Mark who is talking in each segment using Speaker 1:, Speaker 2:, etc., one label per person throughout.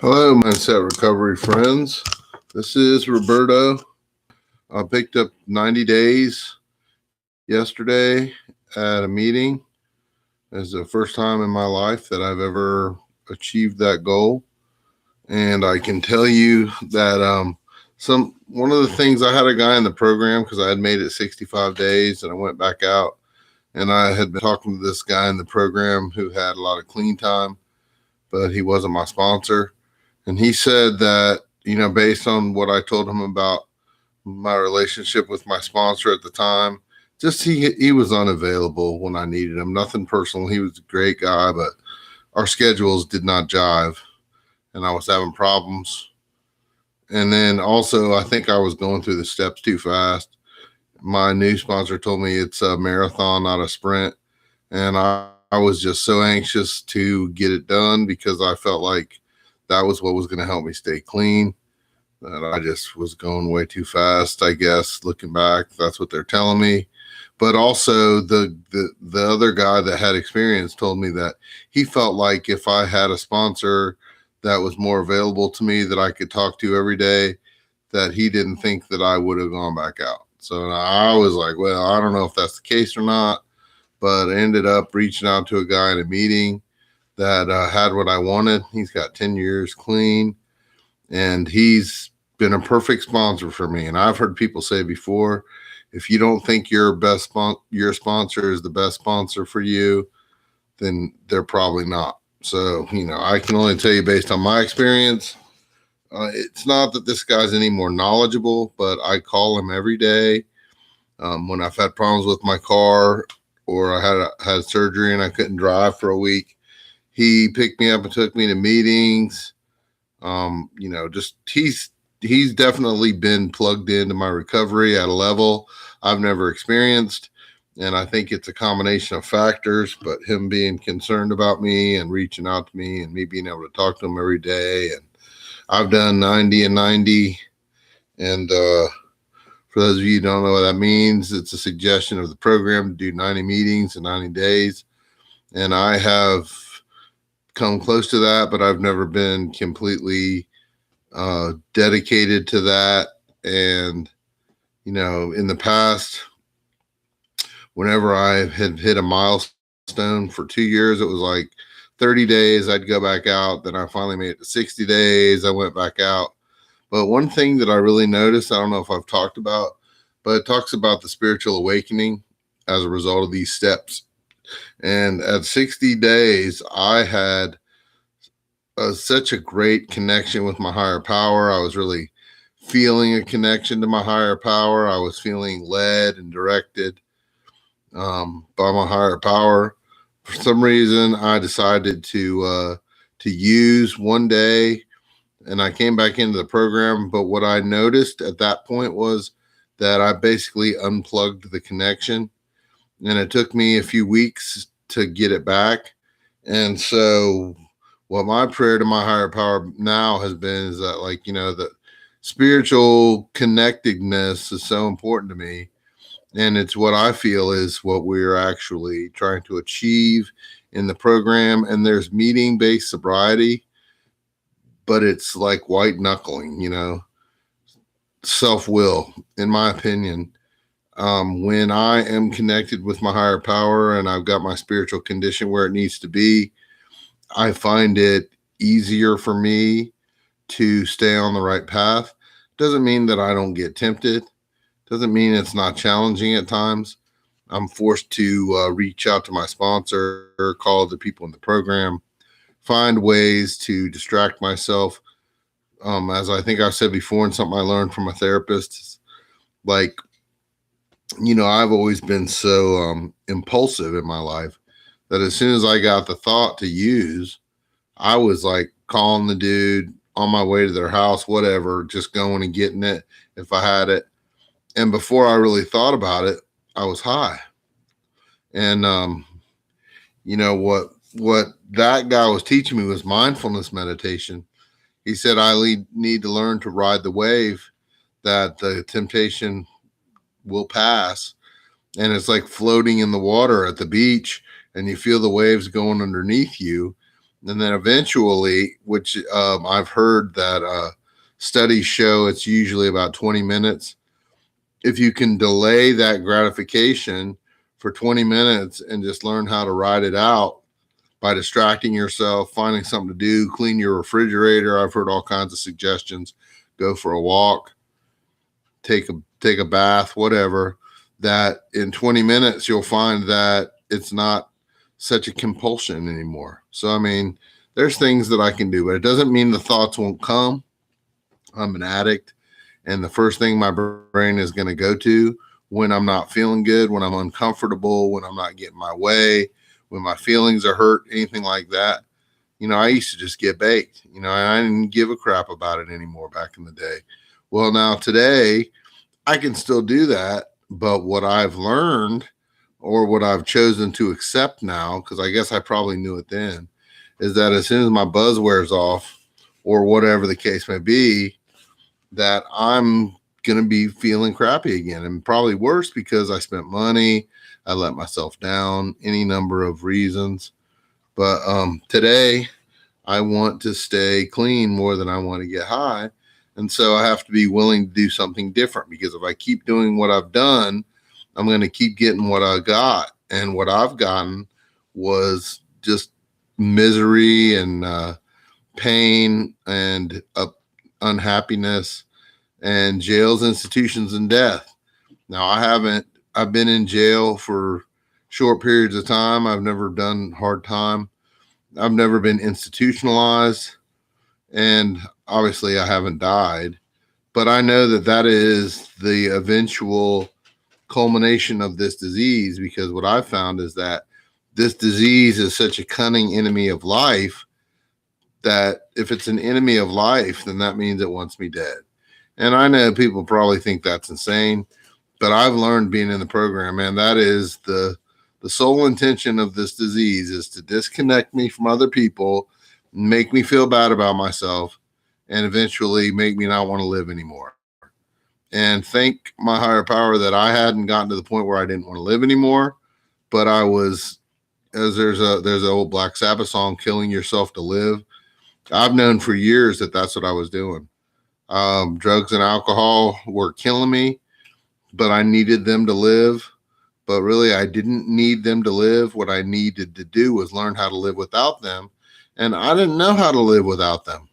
Speaker 1: Hello, Mindset Recovery friends. This is Roberto. I picked up 90 days yesterday at a meeting. It's the first time in my life that I've ever achieved that goal. And I can tell you that one of the things, I had a guy in the program because I had made it 65 days and I went back out, and I had been talking to this guy in the program who had a lot of clean time, but he wasn't my sponsor. And he said that, based on what I told him about my relationship with my sponsor at the time, just he was unavailable when I needed him. Nothing personal. He was a great guy, but our schedules did not jive and I was having problems. And then also, I think I was going through the steps too fast. My new sponsor told me it's a marathon, not a sprint. And I was just so anxious to get it done because I felt like that was what was going to help me stay clean. That I just was going way too fast, I guess. Looking back, that's what they're telling me. But also the other guy that had experience told me that he felt like if I had a sponsor that was more available to me, that I could talk to every day, that he didn't think that I would have gone back out. So I was like, well, I don't know if that's the case or not, but I ended up reaching out to a guy in a meeting that had what I wanted. He's got 10 years clean, and he's been a perfect sponsor for me. And I've heard people say before, if you don't think your sponsor is the best sponsor for you, then they're probably not. So, I can only tell you based on my experience. It's not that this guy's any more knowledgeable, but I call him every day. When I've had problems with my car, or I had surgery and I couldn't drive for a week, he picked me up and took me to meetings. He's definitely been plugged into my recovery at a level I've never experienced. And I think it's a combination of factors, but him being concerned about me and reaching out to me and me being able to talk to him every day. And I've done 90 and 90. And for those of you who don't know what that means, it's a suggestion of the program to do 90 meetings in 90 days. And I have come close to that, but I've never been completely dedicated to that. And, in the past, whenever I had hit a milestone for 2 years, it was like 30 days, I'd go back out. Then I finally made it to 60 days. I went back out. But one thing that I really noticed, I don't know if I've talked about, but it talks about the spiritual awakening as a result of these steps. And at 60 days, I had such a great connection with my higher power. I was really feeling a connection to my higher power. I was feeling led and directed by my higher power. For some reason, I decided to use one day, and I came back into the program. But what I noticed at that point was that I basically unplugged the connection, and it took me a few weeks to get it back. And so what my prayer to my higher power now has been is that, the spiritual connectedness is so important to me. And it's what I feel is what we're actually trying to achieve in the program. And there's meeting-based sobriety, but it's like white knuckling, self-will, in my opinion. When I am connected with my higher power and I've got my spiritual condition where it needs to be, I find it easier for me to stay on the right path. Doesn't mean that I don't get tempted. Doesn't mean it's not challenging at times. I'm forced to reach out to my sponsor, call the people in the program, find ways to distract myself. As I think I've said before, and something I learned from a therapist, I've always been so impulsive in my life that as soon as I got the thought to use, I was like calling the dude on my way to their house, whatever, just going and getting it if I had it. And before I really thought about it, I was high. And, what that guy was teaching me was mindfulness meditation. He said, I need to learn to ride the wave, that the temptation will pass. And it's like floating in the water at the beach, and you feel the waves going underneath you. And then eventually, which I've heard that studies show it's usually about 20 minutes. If you can delay that gratification for 20 minutes and just learn how to ride it out by distracting yourself, finding something to do, clean your refrigerator. I've heard all kinds of suggestions. Go for a walk, take a bath, whatever. That in 20 minutes you'll find that it's not such a compulsion anymore. So I mean, there's things that I can do, but it doesn't mean the thoughts won't come. I'm an addict, and the first thing my brain is going to go to when I'm not feeling good, when I'm uncomfortable, when I'm not getting my way, when my feelings are hurt, anything like that. I used to just get baked, I didn't give a crap about it anymore back in the day. Well, now today I can still do that, but what I've learned, or what I've chosen to accept now, because I guess I probably knew it then, is that as soon as my buzz wears off, or whatever the case may be, that I'm going to be feeling crappy again, and probably worse because I spent money, I let myself down, any number of reasons. But today I want to stay clean more than I want to get high. And so I have to be willing to do something different, because if I keep doing what I've done, I'm going to keep getting what I got. And what I've gotten was just misery and pain and unhappiness and jails, institutions, and death. Now, I've been in jail for short periods of time. I've never done hard time. I've never been institutionalized. And obviously, I haven't died. But I know that that is the eventual culmination of this disease, because what I've found is that this disease is such a cunning enemy of life that if it's an enemy of life, then that means it wants me dead. And I know people probably think that's insane, but I've learned being in the program, man, that is the sole intention of this disease, is to disconnect me from other people, make me feel bad about myself, and eventually make me not want to live anymore. And thank my higher power that I hadn't gotten to the point where I didn't want to live anymore, but I was, as there's an old Black Sabbath song, killing yourself to live. I've known for years that that's what I was doing. Drugs and alcohol were killing me, but I needed them to live. But really, I didn't need them to live. What I needed to do was learn how to live without them. And I didn't know how to live without them.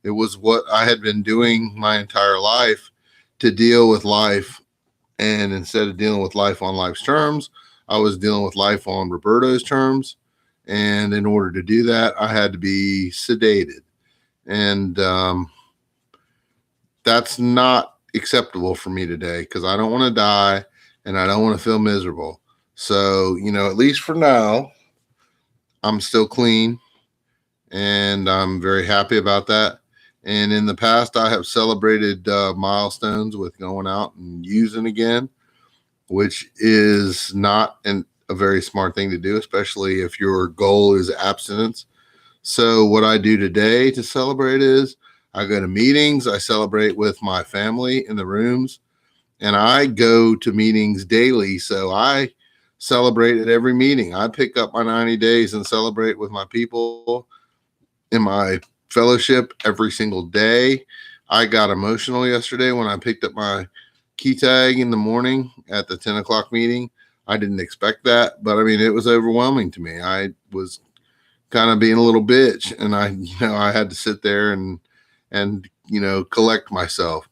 Speaker 1: It was what I had been doing my entire life to deal with life. And instead of dealing with life on life's terms, I was dealing with life on Roberto's terms. And in order to do that, I had to be sedated. And that's not acceptable for me today, because I don't want to die and I don't want to feel miserable. So, at least for now, I'm still clean, and I'm very happy about that. And in the past, I have celebrated milestones with going out and using again, which is not a very smart thing to do, especially if your goal is abstinence. So what I do today to celebrate is I go to meetings, I celebrate with my family in the rooms, and I go to meetings daily. So I celebrate at every meeting. I pick up my 90 days and celebrate with my people in my fellowship every single day. I got emotional yesterday when I picked up my key tag in the morning at the 10 o'clock meeting. I didn't expect that, but I mean, it was overwhelming to me. I was kind of being a little bitch, and I had to sit there and collect myself.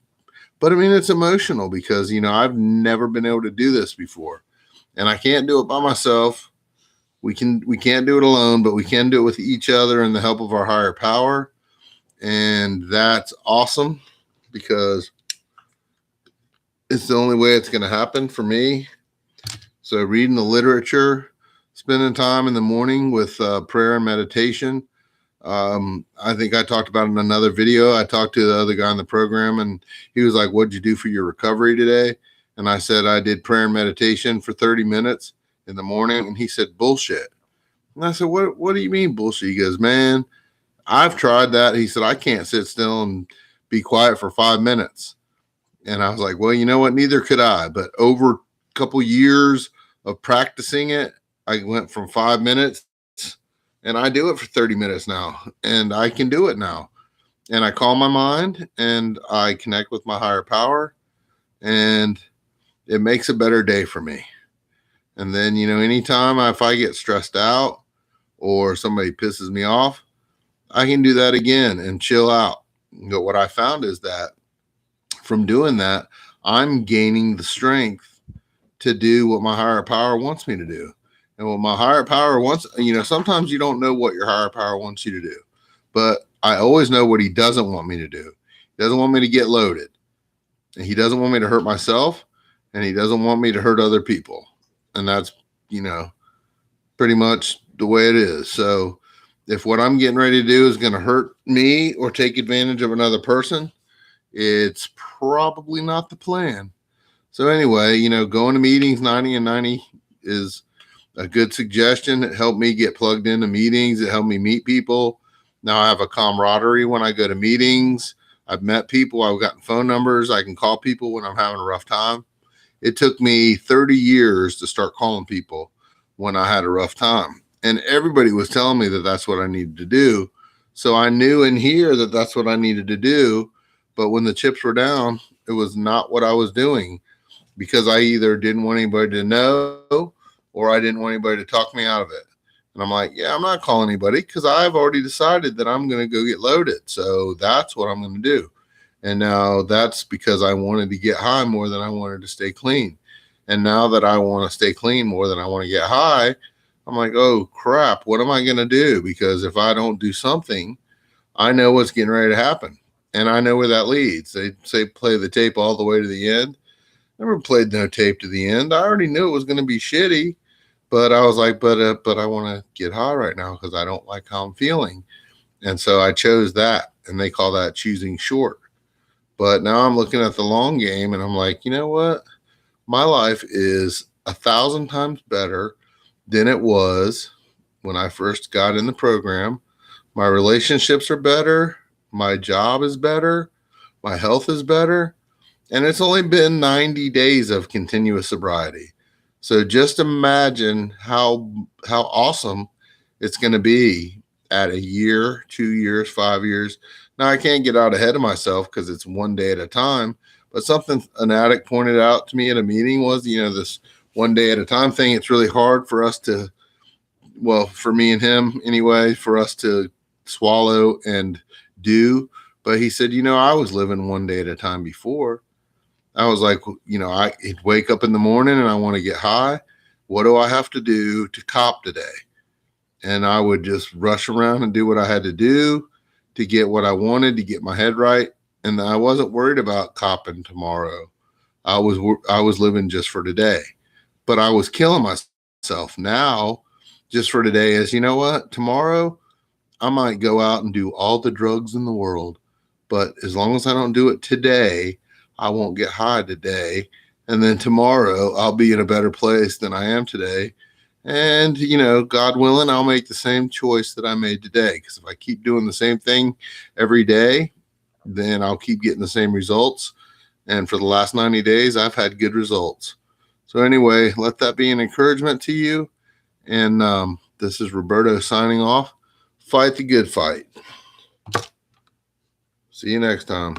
Speaker 1: But I mean, it's emotional because, I've never been able to do this before, and I can't do it by myself. We can't do it alone, but we can do it with each other and the help of our higher power. And that's awesome, because it's the only way it's going to happen for me. So reading the literature, spending time in the morning with prayer and meditation. I think I talked about it in another video. I talked to the other guy in the program, and he was like, "What'd you do for your recovery today?" And I said, "I did prayer and meditation for 30 minutes in the morning." And he said, "Bullshit." And I said, what do you mean bullshit? He goes, "Man, I've tried that." He said, "I can't sit still and be quiet for 5 minutes." And I was like, "Well, you know what? Neither could I." But over a couple years of practicing it, I went from 5 minutes And I do it for 30 minutes now, and I can do it now. And I calm my mind and I connect with my higher power, and it makes a better day for me. And then, anytime if I get stressed out or somebody pisses me off, I can do that again and chill out. But what I found is that from doing that, I'm gaining the strength to do what my higher power wants me to do. And what my higher power wants, sometimes you don't know what your higher power wants you to do, but I always know what he doesn't want me to do. He doesn't want me to get loaded, and he doesn't want me to hurt myself, and he doesn't want me to hurt other people. And that's, pretty much the way it is. So if what I'm getting ready to do is going to hurt me or take advantage of another person, it's probably not the plan. So anyway, going to meetings 90 and 90 is a good suggestion. It helped me get plugged into meetings. It helped me meet people. Now I have a camaraderie when I go to meetings. I've met people. I've gotten phone numbers. I can call people when I'm having a rough time. It took me 30 years to start calling people when I had a rough time. And everybody was telling me that that's what I needed to do. So I knew in here that that's what I needed to do. But when the chips were down, it was not what I was doing, because I either didn't want anybody to know or I didn't want anybody to talk me out of it. And I'm like, yeah, I'm not calling anybody because I've already decided that I'm going to go get loaded. So that's what I'm going to do. And now that's because I wanted to get high more than I wanted to stay clean. And now that I want to stay clean more than I want to get high, I'm like, oh crap, what am I going to do? Because if I don't do something, I know what's getting ready to happen. And I know where that leads. They say play the tape all the way to the end. Never played no tape to the end. I already knew it was going to be shitty, but I was like, but I want to get high right now because I don't like how I'm feeling. And so I chose that, and they call that choosing short. But now I'm looking at the long game, and I'm like, you know what? My life is 1,000 times better than it was when I first got in the program. My relationships are better. My job is better. My health is better. And it's only been 90 days of continuous sobriety. So just imagine how awesome it's going to be at a year, 2 years, 5 years. Now, I can't get out ahead of myself because it's one day at a time. But something an addict pointed out to me at a meeting was, this one day at a time thing. It's really hard for us to, well, for me and him anyway, for us to swallow and do. But he said, I was living one day at a time before. I was like, I'd wake up in the morning and I want to get high. What do I have to do to cop today? And I would just rush around and do what I had to do to get what I wanted, to get my head right. And I wasn't worried about copping tomorrow. I was living just for today, but I was killing myself. Now, just for today is, you know what? Tomorrow, I might go out and do all the drugs in the world. But as long as I don't do it today, I won't get high today. And then tomorrow, I'll be in a better place than I am today. And, God willing, I'll make the same choice that I made today. Because if I keep doing the same thing every day, then I'll keep getting the same results. And for the last 90 days, I've had good results. So anyway, let that be an encouragement to you. And this is Roberto signing off. Fight the good fight. See you next time.